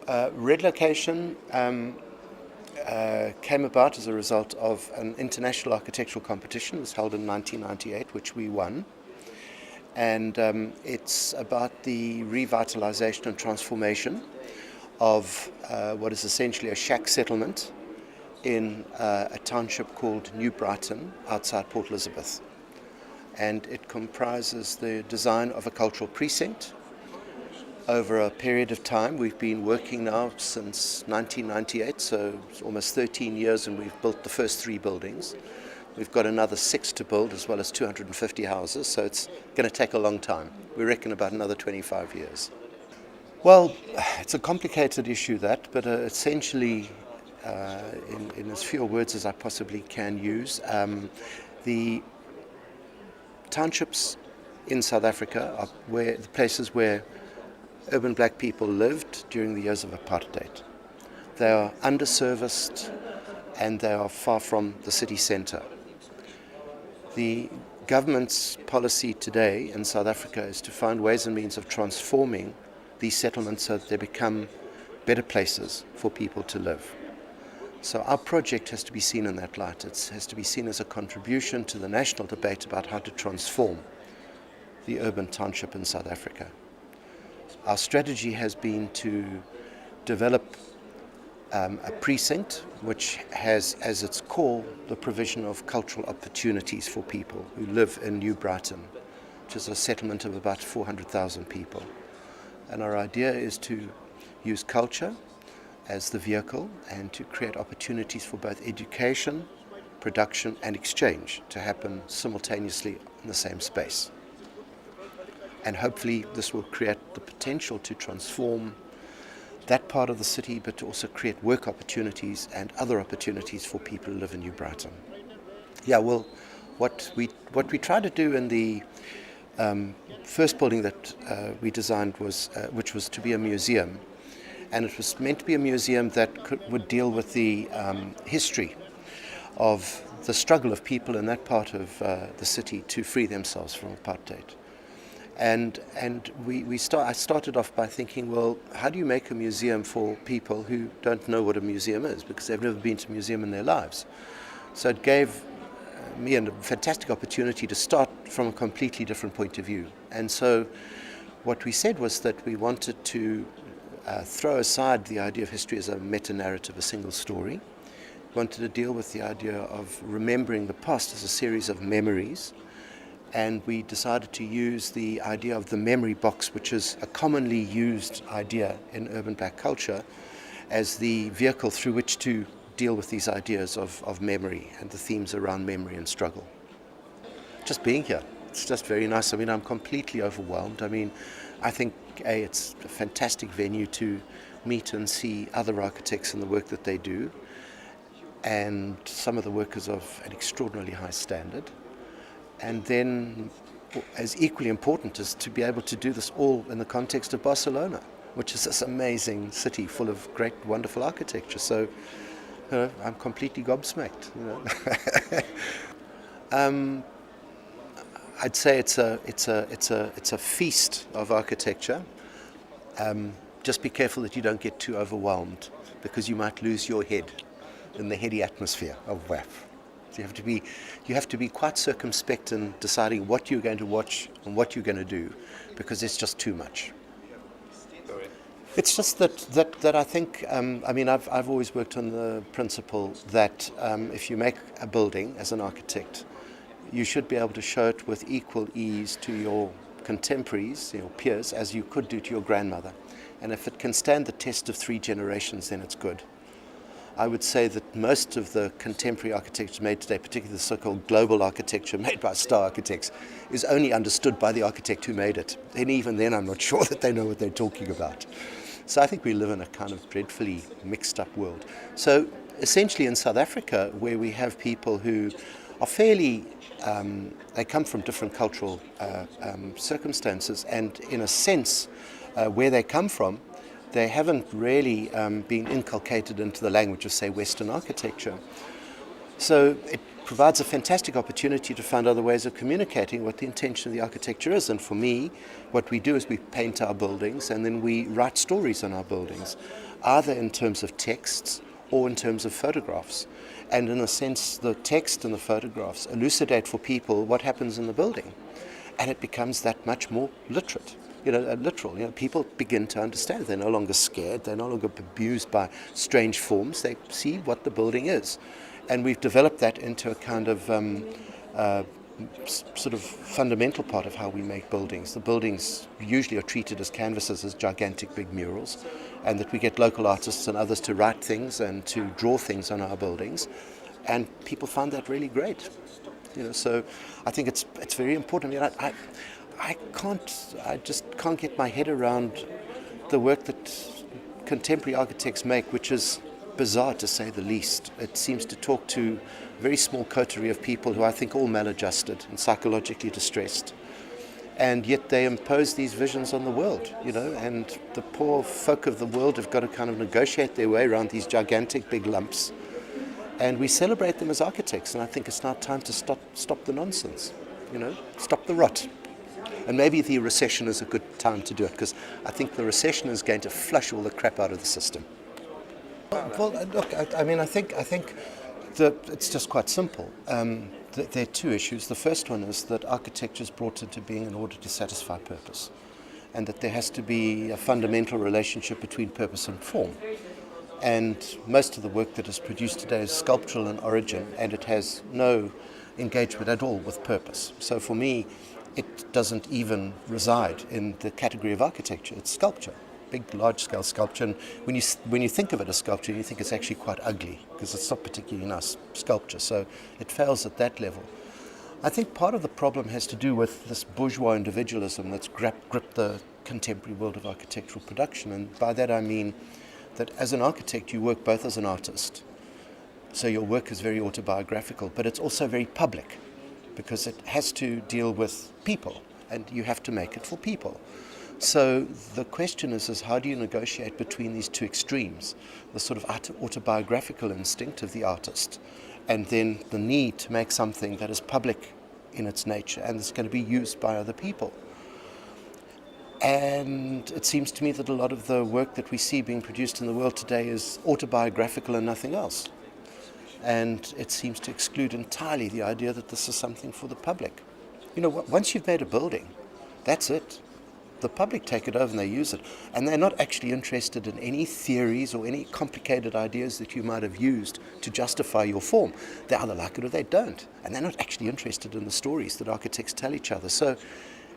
Red Location came about as a result of an international architectural competition. It was held in 1998, which we won. And it's about the revitalization and transformation of what is essentially a shack settlement in a township called New Brighton outside Port Elizabeth. And it comprises the design of a cultural precinct. Over a period of time, we've been working now since 1998, so it's almost 13 years, and we've built the first 3 buildings. We've got another 6 to build, as well as 250 houses, so it's going to take a long time. We reckon about another 25 years. Well, it's a complicated issue, that, but essentially, in as few words as I possibly can use, the townships in South Africa are the places where urban black people lived during the years of apartheid. They are underserviced and they are far from the city centre. The government's policy today in South Africa is to find ways and means of transforming these settlements so that they become better places for people to live. So our project has to be seen in that light. It has to be seen as a contribution to the national debate about how to transform the urban township in South Africa. Our strategy has been to develop a precinct which has as its core the provision of cultural opportunities for people who live in New Brighton, which is a settlement of about 400,000 people. And our idea is to use culture as the vehicle and to create opportunities for both education, production and exchange to happen simultaneously in the same space. And hopefully this will create the potential to transform that part of the city, but to also create work opportunities and other opportunities for people who live in New Brighton. Yeah, well, what we tried to do in the first building that we designed was, which was to be a museum, and it was meant to be a museum that would deal with the history of the struggle of people in that part of the city to free themselves from apartheid. And I started off by thinking, well, how do you make a museum for people who don't know what a museum is, because they've never been to a museum in their lives? So it gave me a fantastic opportunity to start from a completely different point of view. And so what we said was that we wanted to throw aside the idea of history as a meta-narrative, a single story. We wanted to deal with the idea of remembering the past as a series of memories. And we decided to use the idea of the memory box, which is a commonly used idea in urban black culture, as the vehicle through which to deal with these ideas of memory and the themes around memory and struggle. Just being here, it's just very nice. I mean, I'm completely overwhelmed. I mean, I think, it's a fantastic venue to meet and see other architects and the work that they do, and some of the work is of an extraordinarily high standard. And then, as equally important, is to be able to do this all in the context of Barcelona, which is this amazing city full of great, wonderful architecture. So, I'm completely gobsmacked. I'd say it's a feast of architecture. Just be careful that you don't get too overwhelmed, because you might lose your head in the heady atmosphere of Wolff. So you have to be quite circumspect in deciding what you're going to watch and what you're going to do, because it's just too much. It's just that I think, I mean, I've always worked on the principle that if you make a building as an architect, you should be able to show it with equal ease to your contemporaries, your peers, as you could do to your grandmother. And if it can stand the test of 3 generations, then it's good. I would say that most of the contemporary architecture made today, particularly the so-called global architecture made by star architects, is only understood by the architect who made it. And even then, I'm not sure that they know what they're talking about. So I think we live in a kind of dreadfully mixed up world. So essentially in South Africa, where we have people who are fairly, they come from different cultural circumstances, and in a sense, where they come from, they haven't really been inculcated into the language of, say, Western architecture. So it provides a fantastic opportunity to find other ways of communicating what the intention of the architecture is. And for me, what we do is we paint our buildings and then we write stories on our buildings. either in terms of texts or in terms of photographs. And in a sense, the text and the photographs elucidate for people what happens in the building. And it becomes that much more literal. People begin to understand. They're no longer scared. They're no longer bemused by strange forms. They see what the building is. And we've developed that into a kind of sort of fundamental part of how we make buildings. The buildings usually are treated as canvases, as gigantic big murals, and that we get local artists and others to write things and to draw things on our buildings. And people find that really great. So I think it's very important. I just can't get my head around the work that contemporary architects make, which is bizarre to say the least. It seems to talk to a very small coterie of people who I think all maladjusted and psychologically distressed. And yet they impose these visions on the world, and the poor folk of the world have got to kind of negotiate their way around these gigantic big lumps. And we celebrate them as architects, and I think it's now time to stop the nonsense, stop the rot. And maybe the recession is a good time to do it, because I think the recession is going to flush all the crap out of the system. Well, look, I think it's just quite simple. There are two issues. The first one is that architecture is brought into being in order to satisfy purpose, and that there has to be a fundamental relationship between purpose and form. And most of the work that is produced today is sculptural in origin, and it has no engagement at all with purpose. So for me, it doesn't even reside in the category of architecture. It's sculpture, big, large-scale sculpture. And when you think of it as sculpture, you think it's actually quite ugly, because it's not particularly nice sculpture. So it fails at that level. I think part of the problem has to do with this bourgeois individualism that's gripped the contemporary world of architectural production. And by that I mean that as an architect, you work both as an artist. So your work is very autobiographical, but it's also very public, because it has to deal with people, and you have to make it for people. So the question is how do you negotiate between these two extremes, the sort of autobiographical instinct of the artist, and then the need to make something that is public in its nature and is going to be used by other people. And it seems to me that a lot of the work that we see being produced in the world today is autobiographical and nothing else. And it seems to exclude entirely the idea that this is something for the public. Once you've made a building, that's it. The public take it over and they use it. And they're not actually interested in any theories or any complicated ideas that you might have used to justify your form. They either like it or they don't. And they're not actually interested in the stories that architects tell each other. So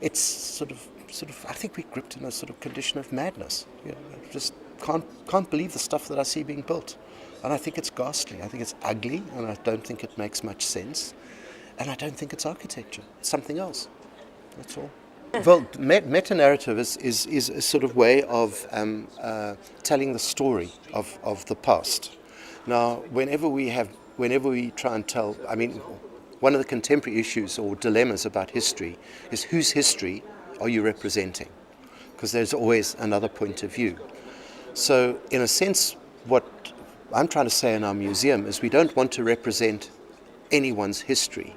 it's sort of I think we're gripped in a sort of condition of madness. I just can't believe the stuff that I see being built. And I think it's ghastly. I think it's ugly, and I don't think it makes much sense. And I don't think it's architecture. It's something else. That's all. Well, meta-narrative is a sort of way of telling the story of the past. Now, whenever we try and tell, one of the contemporary issues or dilemmas about history is whose history are you representing? Because there's always another point of view. So, in a sense, what I'm trying to say in our museum is we don't want to represent anyone's history,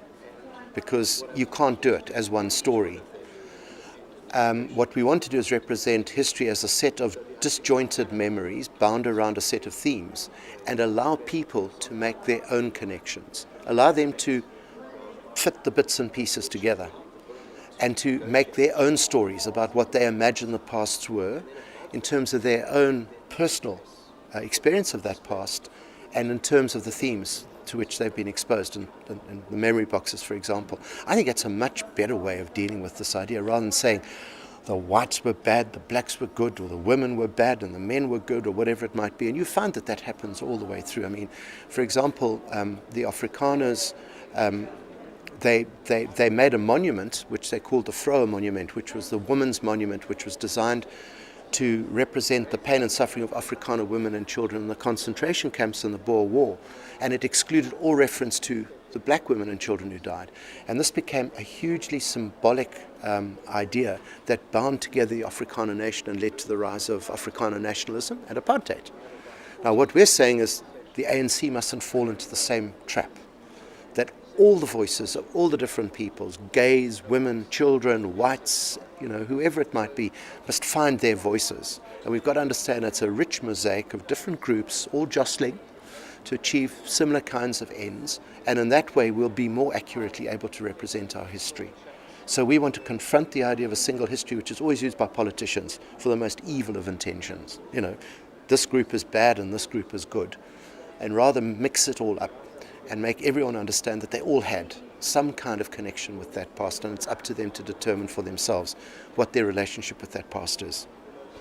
because you can't do it as one story. What we want to do is represent history as a set of disjointed memories bound around a set of themes, and allow people to make their own connections, allow them to fit the bits and pieces together, and to make their own stories about what they imagine the pasts were in terms of their own personal experience of that past, and in terms of the themes to which they've been exposed in the memory boxes, for example. I think that's a much better way of dealing with this idea, rather than saying the whites were bad, the blacks were good, or the women were bad and the men were good, or whatever it might be. And you find that happens all the way through. For example, the Afrikaners, they made a monument which they called the Vrouwen Monument, which was the women's monument, which was designed to represent the pain and suffering of Afrikaner women and children in the concentration camps in the Boer War. And it excluded all reference to the black women and children who died. And this became a hugely symbolic idea that bound together the Afrikaner nation and led to the rise of Afrikaner nationalism and apartheid. Now, what we're saying is the ANC mustn't fall into the same trap, that all the voices of all the different peoples, gays, women, children, whites, whoever it might be, must find their voices. And we've got to understand it's a rich mosaic of different groups, all jostling to achieve similar kinds of ends. And in that way, we'll be more accurately able to represent our history. So we want to confront the idea of a single history, which is always used by politicians for the most evil of intentions. This group is bad and this group is good. And rather mix it all up and make everyone understand that they all had some kind of connection with that past, and it's up to them to determine for themselves what their relationship with that past is.